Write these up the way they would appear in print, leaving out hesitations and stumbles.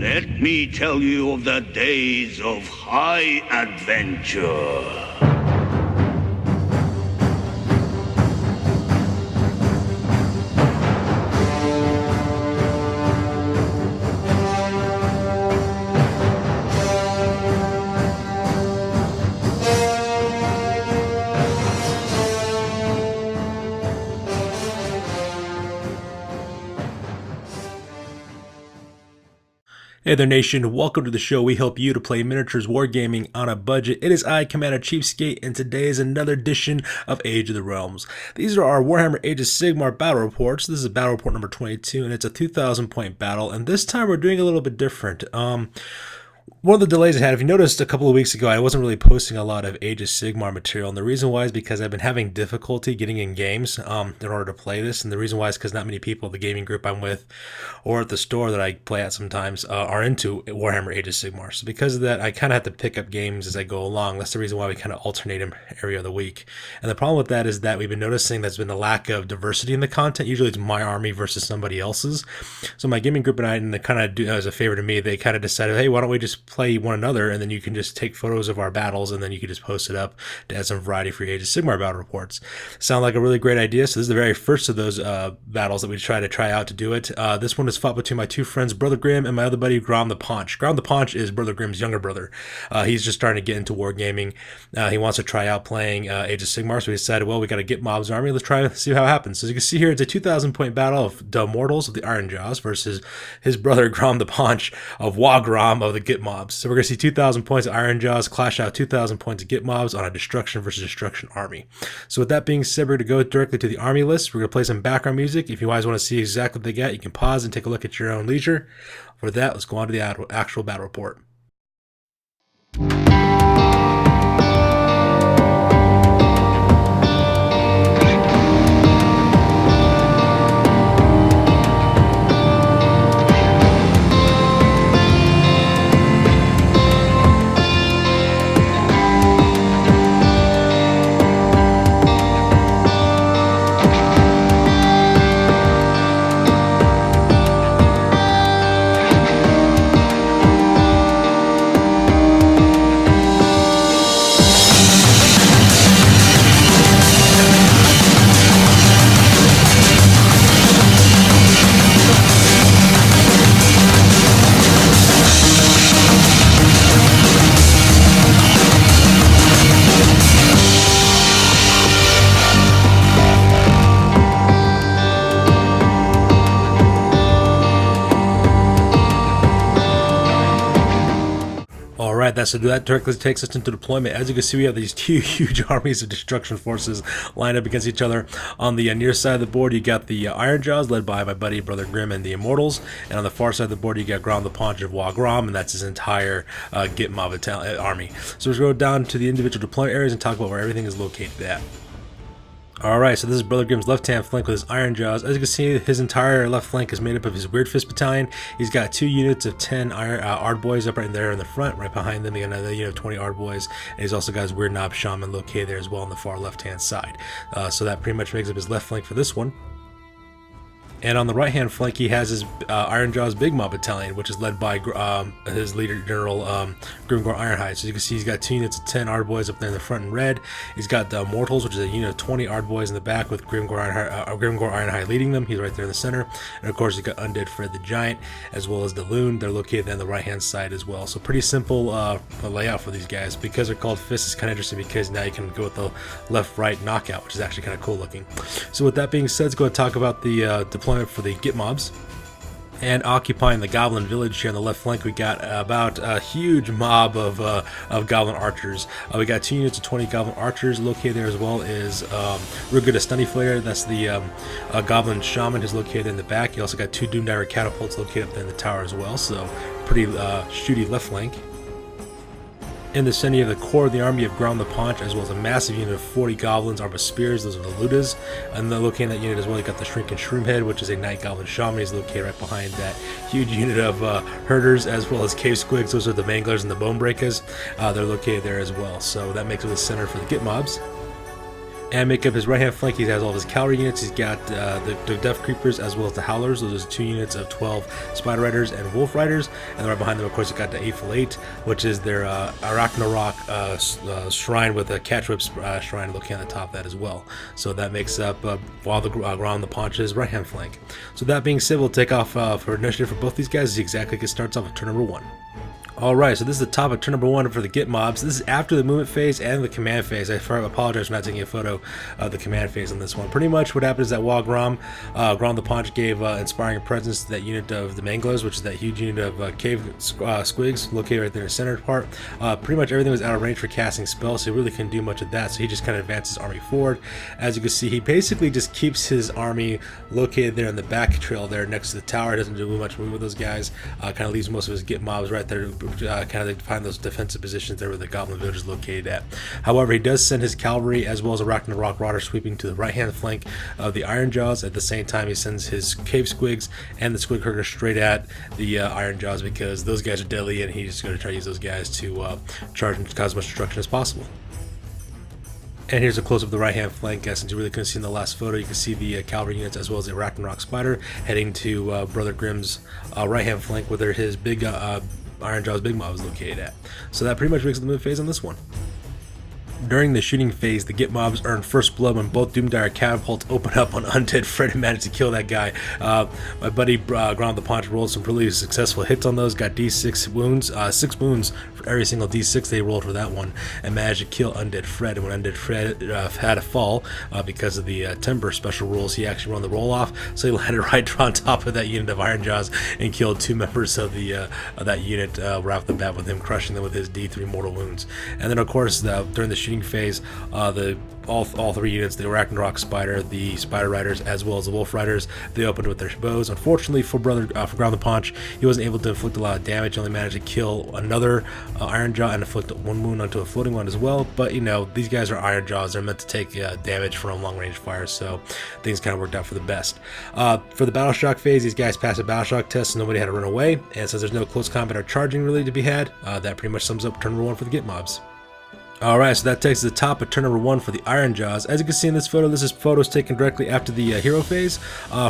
Let me tell you of the days of high adventure. Hey there, nation. Welcome to the show. We help you to play miniatures wargaming on a budget. It is I, Commander CheapSkate, and today is another edition of Age of the Realms. These are our Warhammer Age of Sigmar battle reports. This is battle report number 22, and it's a 2,000 point battle. And this time we're doing a little bit different. One of the delays I had, if you noticed a couple of weeks ago, I wasn't really posting a lot of Age of Sigmar material, and the reason why is because I've been having difficulty getting in games in order to play this, and the reason why is because not many people in the gaming group I'm with or at the store that I play at sometimes are into Warhammer Age of Sigmar. So because of that, I kind of have to pick up games as I go along. That's the reason why we kind of alternate them every other week. And the problem with that is that we've been noticing there's been a lack of diversity in the content. Usually it's my army versus somebody else's. So my gaming group and I, and they kind of do as a favor to me, they kind of decided, hey, why don't we just play one another, and then you can just take photos of our battles, and then you can just post it up to add some variety for your Age of Sigmar battle reports. Sound like a really great idea. So this is the very first of those battles that we try out to do it. This one is fought between my two friends, Brother Grimm, and my other buddy, Grom the Paunch. Grom the Paunch is Brother Grimm's younger brother. He's just starting to get into wargaming. He wants to try out playing Age of Sigmar, so we decided, well, we got to Gitmob's army. Let's try and see how it happens. So as you can see here, it's a 2,000 point battle of the Immortals of the Ironjaws versus his brother, Grom the Paunch of Wagram of the Gitmobs. So we're going to see 2,000 points of Ironjaws clash out 2,000 points of Gitmobs on a destruction versus destruction army. So with that being said, we're going to go directly to the army list. We're going to play some background music. If you guys want to see exactly what they got, you can pause and take a look at your own leisure. For that, let's go on to the actual battle report. Alright, that directly takes us into deployment. As you can see, we have these two huge armies of destruction forces lined up against each other. On the near side of the board, you got the Ironjaws, led by my buddy Brother Grimm and the Immortals. And on the far side of the board, you got Grom the Paunch of Wagram, and that's his entire Gitmob army. So let's go down to the individual deployment areas and talk about where everything is located at. Alright, so this is Brother Grimm's left-hand flank with his Ironjaws. As you can see, his entire left flank is made up of his Weird Fist Battalion. He's got 2 units of 10 Ardboys up right there in the front. Right behind them, he got another unit of 20 Ardboys. And he's also got his Weird Knob Shaman located there as well on the far left-hand side. So that pretty much makes up his left flank for this one. And on the right-hand flank, he has his Ironjaws Big Mob Battalion, which is led by his leader, General Grimgor Ironhide. So you can see he's got 2 units of 10 Ardboys up there in the front in red. He's got the Immortals, which is a unit of 20 Ardboys in the back with Grimgor Ironhide leading them. He's right there in the center. And of course, he's got Undead Fred the Giant, as well as the Loon. They're located on the right-hand side as well. So pretty simple layout for these guys. Because they're called fists, it's kind of interesting because now you can go with the left-right knockout, which is actually kind of cool looking. So with that being said, let's go and talk about the deployment for the Gitmobs. And occupying the Goblin Village here on the left flank, we got about a huge mob of Goblin Archers. We got 2 units of 20 Goblin Archers located there, as well as real good Stunny Flare. That's the Goblin Shaman who's located in the back. You also got 2 Doomdiver Catapults located up there in the tower as well. So pretty shooty left flank. In the center of the core of the army of Grom the Paunch, as well as a massive unit of 40 goblins armed with spears. Those are the Ludas. And then located in that unit as well, you got the Shrinking Shroomhead, which is a Night Goblin Shaman. He's located right behind that huge unit of herders, as well as Cave Squigs. Those are the Manglers and the Bone Breakers. They're located there as well. So that makes it the center for the Gitmobs. And make up his right hand flank, he has all of his cavalry units. He's got the Death Creepers as well as the Howlers. Those are 2 units of 12 Spider Riders and Wolf Riders. And right behind them, of course, you got the Eiffel 8, which is their Arachnarok shrine with a Catchwhip shrine looking at the top of that as well. So that makes up while the ground the Paunch's right hand flank. So that being said, we'll take off for initiative for both these guys. Exactly like it starts off with turn number 1. Alright, so this is the top of turn number 1 for the Gitmobs. This is after the movement phase and the command phase. I apologize for not taking a photo of the command phase on this one. Pretty much what happened is that while Grom the Paunch gave inspiring presence to that unit of the Manglers, which is that huge unit of cave squigs located right there in the center part, pretty much everything was out of range for casting spells, so he really couldn't do much of that, so he just kind of advanced his army forward. As you can see, he basically just keeps his army located there in the back trail there next to the tower. He doesn't do much move with those guys, kind of leaves most of his Gitmobs right there, kind of find those defensive positions there where the Goblin village is located at. However, he does send his cavalry as well as a Arachnarok Rodder sweeping to the right hand flank of the Ironjaws. At the same time, he sends his cave squigs and the squig herders straight at the Ironjaws, because those guys are deadly, and he's just going to try to use those guys to charge and cause as much destruction as possible. And here's a close-up of the right-hand flank. Since you really couldn't see in the last photo, you can see the cavalry units as well as the Arachnarok Spider heading to Brother Grimm's right-hand flank, where his big Ironjaws Big Mob is located at. So that pretty much makes the move phase on this one. During the shooting phase, the Gitmobs earned first blood when both Doomdire catapults opened up on Undead Fred and managed to kill that guy. My buddy Ground the Paunch rolled some really successful hits on those, got D6 wounds, 6 wounds for every single D6 they rolled for that one, and managed to kill Undead Fred. And when Undead Fred had a fall because of the Timber special rules, he actually won the roll off, so he landed right on top of that unit of Ironjaws and killed 2 members of that unit right off the bat, with him crushing them with his D3 mortal wounds. And then of course during the shooting phase, all 3 units, the Arachnarok Spider, the Spider Riders, as well as the Wolf Riders, they opened with their bows. Unfortunately for Ground the Paunch, he wasn't able to inflict a lot of damage, only managed to kill another Ironjaw and inflict 1 wound onto a floating one as well. But you know, these guys are Ironjaws, they're meant to take damage from long range fire, so things kind of worked out for the best. For the Battle Shock phase, these guys passed a Battle Shock test, so nobody had to run away, and since there's no close combat or charging really to be had, that pretty much sums up turn number 1 for the Gitmobs. Alright, so that takes us to the top of turn number 1 for the Ironjaws. As you can see in this photo, this is photos taken directly after the hero phase.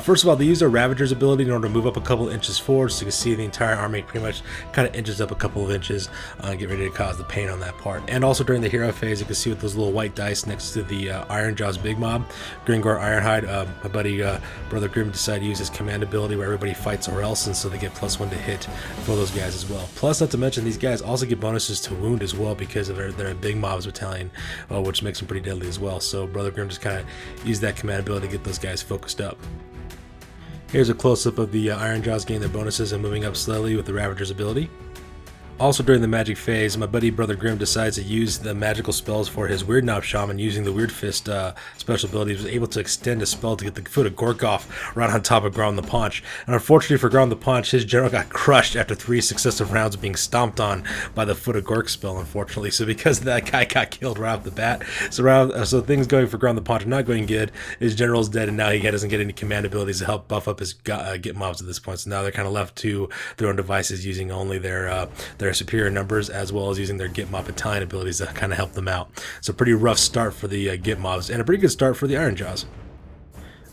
First of all, they use their Ravager's ability in order to move up a couple of inches forward, so you can see the entire army pretty much kind of inches up a couple of inches, get ready to cause the pain on that part. And also during the hero phase, you can see with those little white dice next to the Ironjaws Big Mob, Gringor Ironhide, my buddy Brother Grimm decided to use his command ability where everybody fights or else, and so they get +1 to hit for those guys as well. Plus, not to mention, these guys also get bonuses to wound as well because of their Big Mob's battalion, which makes them pretty deadly as well. So Brother Grimm just kind of used that command ability to get those guys focused up. Here's a close-up of the Ironjaws getting their bonuses and moving up slowly with the Ravager's ability. Also during the magic phase, my buddy Brother Grimm decides to use the magical spells for his Weird Knob Shaman using the Weird Fist special ability. He was able to extend a spell to get the foot of Gorkoff right on top of Ground the Paunch. And unfortunately for Ground the Paunch, his general got crushed after 3 successive rounds of being stomped on by the Foot of Gork spell, unfortunately. So because of that, guy got killed right off the bat. So things going for Ground the Paunch are not going good. His general's dead, and now he doesn't get any command abilities to help buff up his Gitmobs at this point. So now they're kind of left to their own devices, using only their superior numbers as well as using their Gitmob battalion abilities to kind of help them out. So pretty rough start for the Gitmobs, and a pretty good start for the Ironjaws.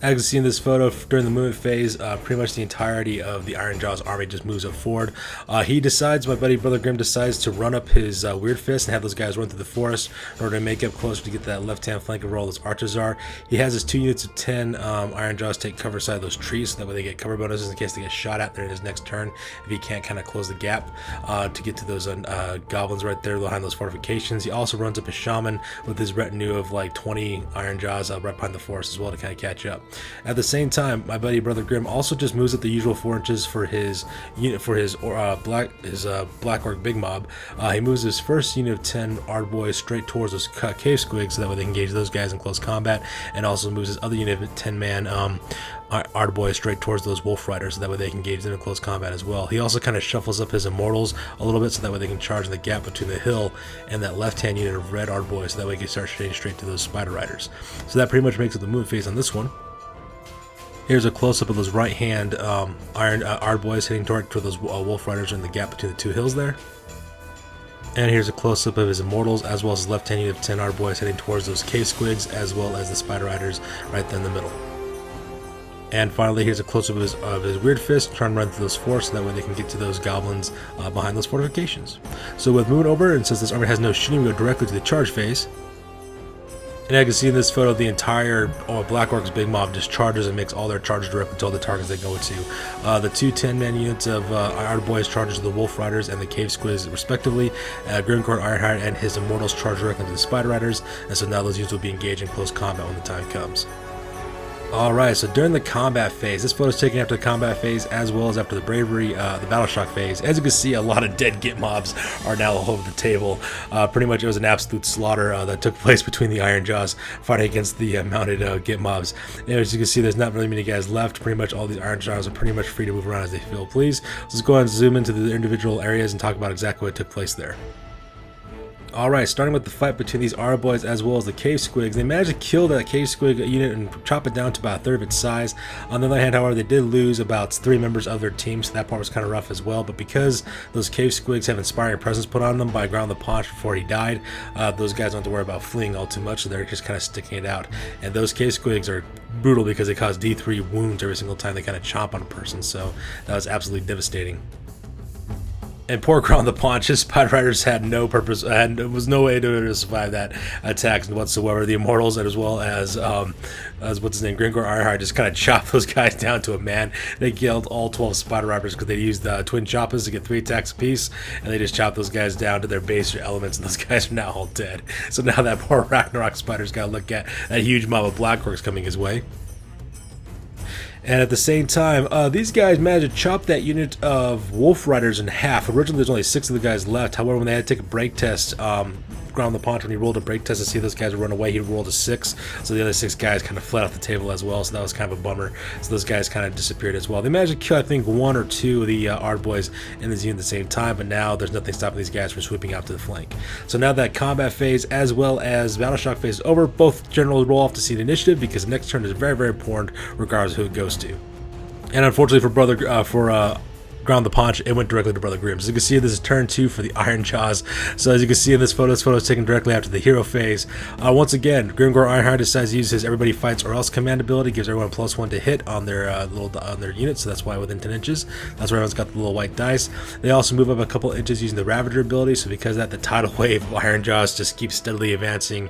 As you can see in this photo, during the movement phase, pretty much the entirety of the Ironjaws army just moves up forward. My buddy Brother Grimm decides to run up his Weird Fist and have those guys run through the forest in order to make up closer to get that left-hand flank of where all those archers are. He has his 2 units of 10 Ironjaws take cover side of those trees, so that way they get cover bonuses in case they get shot at there in his next turn, if he can't kind of close the gap to get to those goblins right there behind those fortifications. He also runs up his shaman with his retinue of like 20 Ironjaws right behind the forest as well to kind of catch up. At the same time, my buddy Brother Grimm also just moves up the usual 4 inches for his unit for his Black Orc Big Mob. He moves his first unit of 10 Ardboys straight towards those cave squigs, so that way they can engage those guys in close combat, and also moves his other unit of 10-man Ardboys straight towards those Wolf Riders, so that way they can engage them in close combat as well. He also kind of shuffles up his Immortals a little bit, so that way they can charge in the gap between the hill and that left-hand unit of red Ardboys, so that way he can start shooting straight to those Spider Riders. So that pretty much makes it the movement phase on this one. Here's a close-up of those right-hand Ardboys heading toward those Wolf Riders in the gap between the 2 hills there. And here's a close-up of his Immortals, as well as his left-hand unit of 10 Ardboys heading towards those Cave Squigs, as well as the Spider Riders right there in the middle. And finally, here's a close-up of his Weird Fist, trying to run through those forts, so that way they can get to those goblins behind those fortifications. So with moving over, and since this army has no shooting, we go directly to the charge phase. And as you can see in this photo, the entire Black Orc's Big Mob just charges and makes all their charges directly to all the targets they go to. The two 10-man units of Ardboys charges the Wolf Riders and the Cave Squids respectively. Grimcorn Ironheart and his Immortals charge directly to the Spider Riders, and so now those units will be engaged in close combat when the time comes. Alright, so during the combat phase, this photo is taken after the combat phase as well as after the bravery, the battle shock phase. As you can see, a lot of dead Gitmobs are now all over the table. Pretty much it was an absolute slaughter that took place between the Ironjaws fighting against the mounted Gitmobs. And as you can see, there's not really many guys left. Pretty much all these Ironjaws are pretty much free to move around as they feel please. Let's go ahead and zoom into the individual areas and talk about exactly what took place there. Alright, starting with the fight between these Ardboys as well as the Cave Squigs, they managed to kill that Cave Squig unit and chop it down to about a third of its size. On the other hand, however, they did lose about 3 members of their team, so that part was kind of rough as well. But because those Cave Squigs have inspiring presence put on them by Ground the Paunch before he died, those guys don't have to worry about fleeing all too much, so they're just kind of sticking it out. And those Cave Squigs are brutal because they cause D3 wounds every single time they kind of chomp on a person, so that was absolutely devastating. And poor Ground the Paunch, his Spider Riders had no purpose, and there was no way to survive that attack whatsoever. The Immortals, as well as what's his name, Grimcorn Ironheart, just kind of chopped those guys down to a man. They killed all 12 Spider Riders because they used twin choppers to get 3 attacks apiece, and they just chopped those guys down to their base elements, and those guys are now all dead. So now that poor Ragnarok Spider's got to look at that huge mob of Black Orcs coming his way. And at the same time, these guys managed to chop that unit of Wolf Riders in half. Originally, there's only 6 of the guys left. However, when they had to take a break test, Ground the Paunch, when he rolled a break test to see those guys run away, he rolled a 6. So the other 6 guys kind of fled off the table as well. So that was kind of a bummer. So those guys kind of disappeared as well. They managed to kill, I think, 1 or 2 of the Ardboys in this unit at the same time. But now there's nothing stopping these guys from swooping out to the flank. So now that combat phase as well as battle shock phase is over, both generals roll off to see the initiative because the next turn is very, very important regardless of who it goes to. And unfortunately for Ground the Paunch, it went directly to Brother Grimm. As you can see, this is turn 2 for the Ironjaws. So as you can see in this photo is taken directly after the hero phase. Once again, Grimcorn Ironheart decides to use his Everybody Fights or Else command ability, gives everyone +1 to hit on their on their units. So that's why within 10 inches, that's where everyone's got the little white dice. They also move up a couple inches using the Ravager ability. So because of that, the tidal wave of Ironjaws just keeps steadily advancing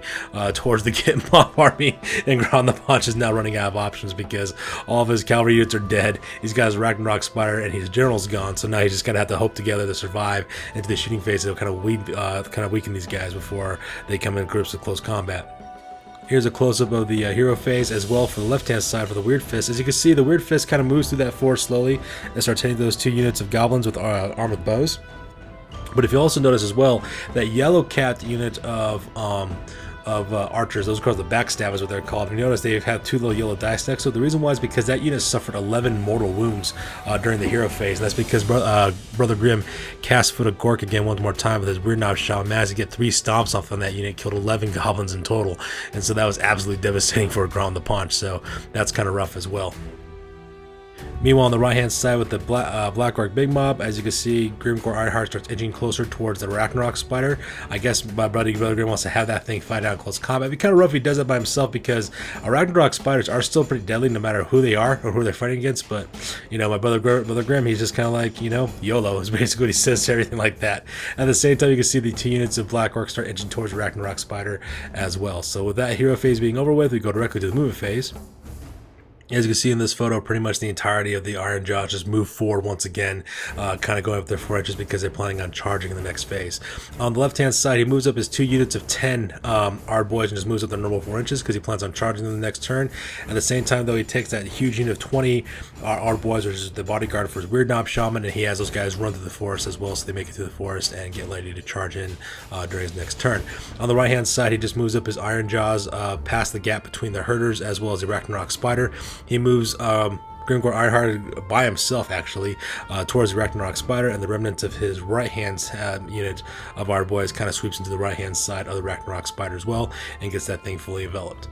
towards the Gitmob army, and Ground the Paunch is now running out of options because all of his cavalry units are dead. He's got his Ragnarok Spider and his general's gone, so now he's just gonna have to hope together to survive into the shooting phase. It'll kind of weaken these guys before they come in groups of close combat. Here's a close-up of the hero phase as well for the left-hand side for the Weird Fist. As you can see, the Weird Fist kind of moves through that forest slowly and starts hitting those 2 units of goblins with armed with bows. But if you also notice as well, that yellow-capped unit of archers, those are called the backstabbers, is what they're called. And you notice they've had 2 little yellow dice next. So the reason why is because that unit suffered 11 mortal wounds during the hero phase, and that's because Brother Grimm cast Foot of Gork again one more time with his Weird Knob Shaman, managed to get 3 stomps off on that unit, killed 11 goblins in total, and so that was absolutely devastating for Ground the Paunch. So that's kind of rough as well. Meanwhile, on the right-hand side with the Black Orc Big Mob, as you can see, Grimcorn Ironheart starts edging closer towards the Ragnarok Spider. I guess my Brother Grimm wants to have that thing fight out in close combat. It'd be kind of rough if he does that by himself because Ragnarok Spiders are still pretty deadly no matter who they are or who they're fighting against. But, you know, my Brother Grimm, he's just kind of like, you know, YOLO is basically what he says to everything like that. At the same time, you can see the 2 units of Black Orc start edging towards Ragnarok Spider as well. So with that hero phase being over with, we go directly to the movement phase. As you can see in this photo, pretty much the entirety of the Ironjaws just move forward once again, kind of going up their 4 inches because they're planning on charging in the next phase. On the left-hand side, he moves up his 2 units of 10 Ardboys and just moves up their normal 4 inches because he plans on charging in the next turn. At the same time, though, he takes that huge unit of 20 Ardboys, which is the bodyguard for his Weird Knob Shaman, and he has those guys run through the forest as well, so they make it through the forest and get ready to charge in during his next turn. On the right-hand side, he just moves up his Ironjaws past the gap between the herders as well as the Ragnarok Spider. He moves Grimcorn Ironheart by himself, actually, towards the Ragnarok Spider, and the remnants of his right-hand unit of Ardboys kind of sweeps into the right-hand side of the Ragnarok Spider as well, and gets that thing fully enveloped.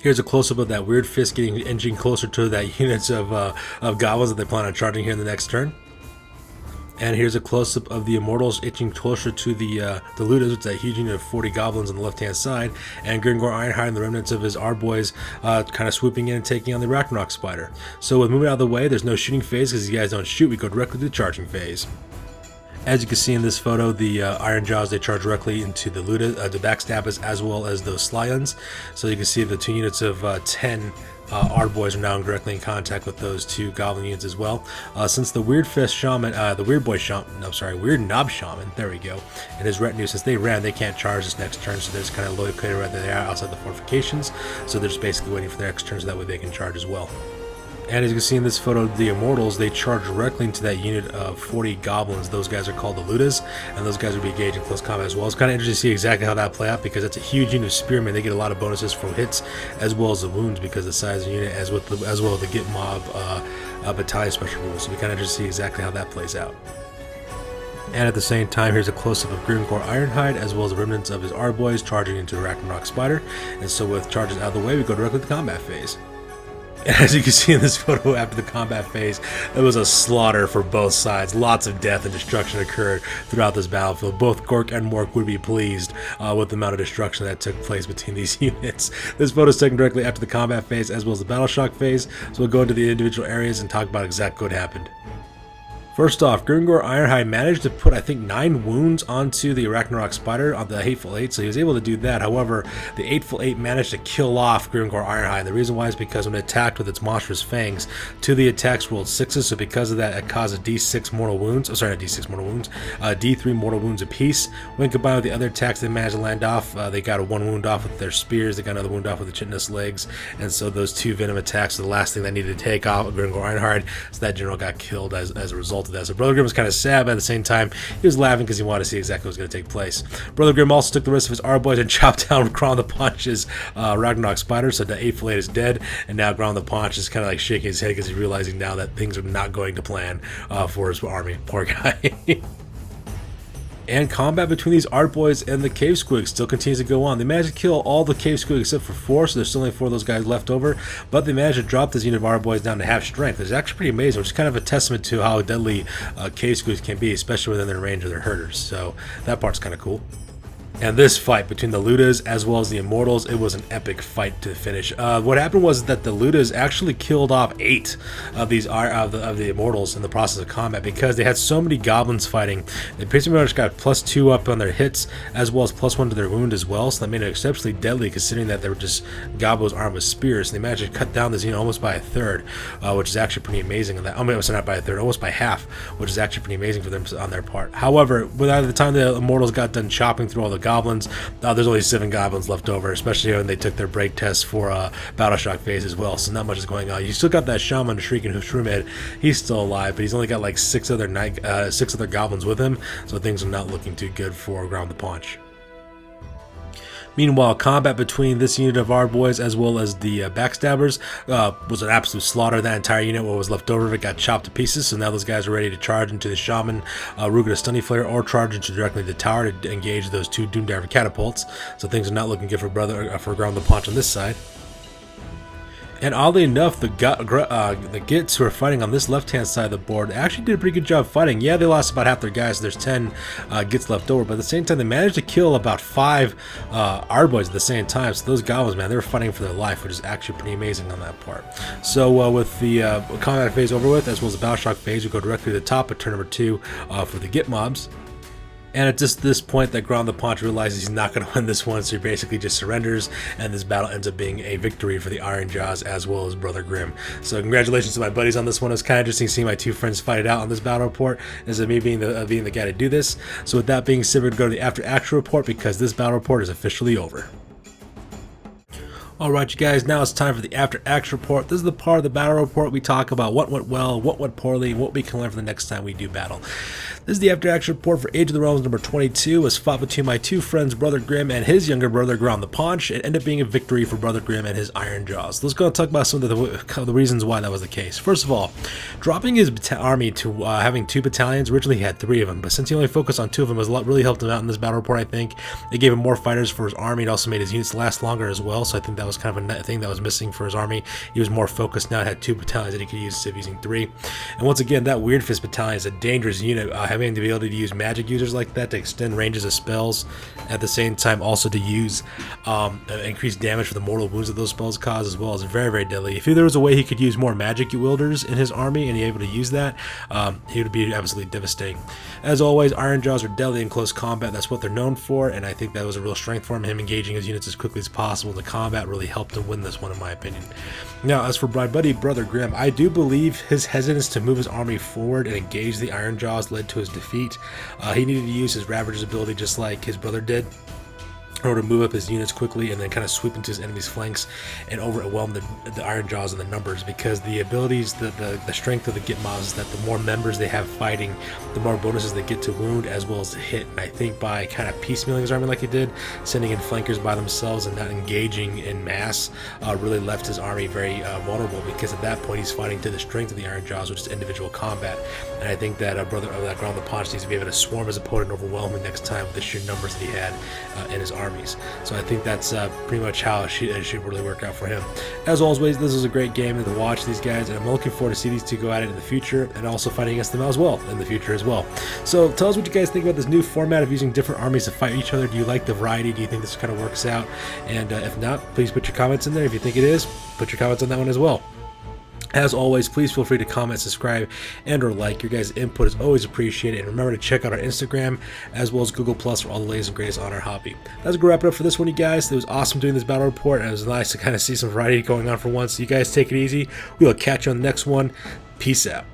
Here's a close-up of that Weird Fist edging closer to that units of goblins that they plan on charging here in the next turn. And here's a close-up of the Immortals inching closer to the Ludas, which is that huge unit of 40 goblins on the left-hand side, and Gringor Ironhide and the remnants of his Arboys kind of swooping in and taking on the Ragnarok Spider. So with moving out of the way, there's no shooting phase because these guys don't shoot. We go directly to the charging phase. As you can see in this photo, the Ironjaws, they charge directly into the Luda, the Backstabbers, as well as those Slyons. So you can see the two units of 10 Ardboys are now directly in contact with those two Goblin units as well. Since the Weird Fist Shaman, the Weird Knob Shaman, there we go, and his retinue, since they ran, they can't charge this next turn, so they're just kind of located right there outside the fortifications. So they're just basically waiting for their next turn so that way they can charge as well. And as you can see in this photo, the Immortals, they charge directly into that unit of 40 goblins. Those guys are called the Ludas, and those guys will be engaged in close combat as well. It's kind of interesting to see exactly how that play out, because that's a huge unit of spearmen. They get a lot of bonuses from hits as well as the wounds because of the size of the unit, as well as the Gitmob battalion special rules. So we kind of just see exactly how that plays out. And at the same time, here's a close-up of Grimgor Ironhide, as well as the remnants of his Arboys charging into the Ragnarok Spider. And so with charges out of the way, we go directly to the combat phase. And as you can see in this photo, after the combat phase, it was a slaughter for both sides. Lots of death and destruction occurred throughout this battlefield. Both Gork and Mork would be pleased with the amount of destruction that took place between these units. This photo is taken directly after the combat phase as well as the battle shock phase, so we'll go into the individual areas and talk about exactly what happened. First off, Grimgor Ironhide managed to put, I think, 9 wounds onto the Ragnarok Spider on the Hateful Eight, so he was able to do that. However, the Hateful Eight managed to kill off Grimgor Ironhide. The reason why is because when it attacked with its monstrous fangs, 2 of the attacks rolled 6s, so because of that, it caused a D6 mortal wounds. Oh, sorry, not D6 mortal wounds, D3 mortal wounds apiece. When combined with the other attacks they managed to land off, they got a 1 wound off with their spears, they got another wound off with the chitinous legs, and so those 2 venom attacks are the last thing they needed to take off Grimgor Ironhide, so that general got killed as a result of that. So Brother Grimm was kind of sad, but at the same time, he was laughing because he wanted to see exactly what was going to take place. Brother Grimm also took the rest of his Arboys and chopped down Grom the Paunch's Ragnarok Spider, so the Eightful Eight is dead, and now Grom the Paunch is kind of like shaking his head because he's realizing now that things are not going to plan for his army. Poor guy. And combat between these Arboys and the Cave Squigs still continues to go on. They managed to kill all the Cave Squigs except for 4, so there's still only 4 of those guys left over, but they managed to drop this unit of Arboys down to half strength. It's actually pretty amazing, which is kind of a testament to how deadly Cave Squigs can be, especially within their range of their herders, so that part's kind of cool. And this fight between the Ludas as well as the Immortals, it was an epic fight to finish. What happened was that the Ludas actually killed off 8 of these of the Immortals in the process of combat because they had so many goblins fighting. They pretty much got +2 up on their hits as well as +1 to their wound as well, so that made it exceptionally deadly considering that they were just goblins armed with spears. And they managed to cut down this unit almost by 1/3, which is actually pretty amazing. On that, I mean, it's not by 1/3, almost by half, which is actually pretty amazing for them on their part. However, by the time the Immortals got done chopping through all the goblins, there's only 7 goblins left over, especially when they took their break test for battle shock phase as well, so not much is going on. You still got that shaman shrieking Shroomhead. He's still alive, but he's only got like 6 other goblins with him, so things are not looking too good for Grom the Paunch. Meanwhile, combat between this unit of Arboys as well as the Backstabbers was an absolute slaughter. That entire unit, what was left over of it, got chopped to pieces, so now those guys are ready to charge into the Shaman, Ruga Stunny Flare, or charge into directly the tower to engage those 2 Doomdiver catapults. So things are not looking good for Grom the Paunch on this side. And oddly enough, the Gits who are fighting on this left-hand side of the board actually did a pretty good job fighting. Yeah, they lost about half their guys, so there's 10 Gits left over, but at the same time, they managed to kill about 5 Arboys at the same time. So those goblins, man, they were fighting for their life, which is actually pretty amazing on that part. So with the combat phase over with, as well as the battle shock phase, we go directly to the top at turn number 2 for the Git mobs. And at just this point that Grom the Paunch realizes he's not going to win this one, so he basically just surrenders, and this battle ends up being a victory for the Ironjaws as well as Brother Grimm. So congratulations to my buddies on this one. It was kind of interesting seeing my 2 friends fight it out on this battle report, instead of me being the guy to do this. So with that being said, we're going to go to the after action report because this battle report is officially over. Alright you guys, now it's time for the After Action Report. This is the part of the battle report we talk about what went well, what went poorly, and what we can learn for the next time we do battle. This is the After Action Report for Age of the Realms number 22. It was fought between my 2 friends, Brother Grimm and his younger brother, Grom the Paunch. It ended up being a victory for Brother Grimm and his Ironjaws. Let's go and talk about some of the reasons why that was the case. First of all, dropping his army to having 2 battalions, originally he had 3 of them, but since he only focused on 2 of them, it really helped him out in this battle report, I think. It gave him more fighters for his army. It also made his units last longer as well, so I think that was kind of a thing that was missing for his army. He was more focused now, had 2 battalions that he could use instead of using 3. And once again, that Weird Fist battalion is a dangerous unit having the ability to use magic users like that to extend ranges of spells, at the same time also to use increased damage for the mortal wounds that those spells cause as well, is very, very deadly. If there was a way he could use more magic wielders in his army and he able to use that, he would be absolutely devastating. As always, Ironjaws are deadly in close combat. That's what they're known for, and I think that was a real strength for him. Him engaging his units as quickly as possible in the combat really helped him win this one, in my opinion. Now, as for my buddy Brother Grimm, I do believe his hesitance to move his army forward and engage the Ironjaws led to his defeat. He needed to use his Ravager's ability just like his brother did, in order to move up his units quickly and then kind of sweep into his enemy's flanks and overwhelm the Ironjaws in the numbers, because the abilities, the strength of the Gitmobs is that the more members they have fighting, the more bonuses they get to wound as well as to hit. And I think by kind of piecemealing his army like he did, sending in flankers by themselves and not engaging in mass, really left his army very vulnerable, because at that point he's fighting to the strength of the Ironjaws, which is individual combat. And I think that Ground the Paunch needs to be able to swarm his opponent and overwhelm him next time with the sheer numbers that he had in his army. So I think that's pretty much how it should really work out for him. As always, this is a great game to watch these guys, and I'm looking forward to see these two go at it in the future, and also fighting against them as well in the future as well. So tell us what you guys think about this new format of using different armies to fight each other. Do you like the variety? Do you think this kind of works out? And if not, please put your comments in there. If you think it is, put your comments on that one as well. As always, please feel free to comment, subscribe, and or like. Your guys' input is always appreciated. And remember to check out our Instagram as well as Google Plus for all the latest and greatest on our hobby. That's going to wrap it up for this one, you guys. It was awesome doing this battle report, and it was nice to kind of see some variety going on for once. So you guys take it easy. We will catch you on the next one. Peace out.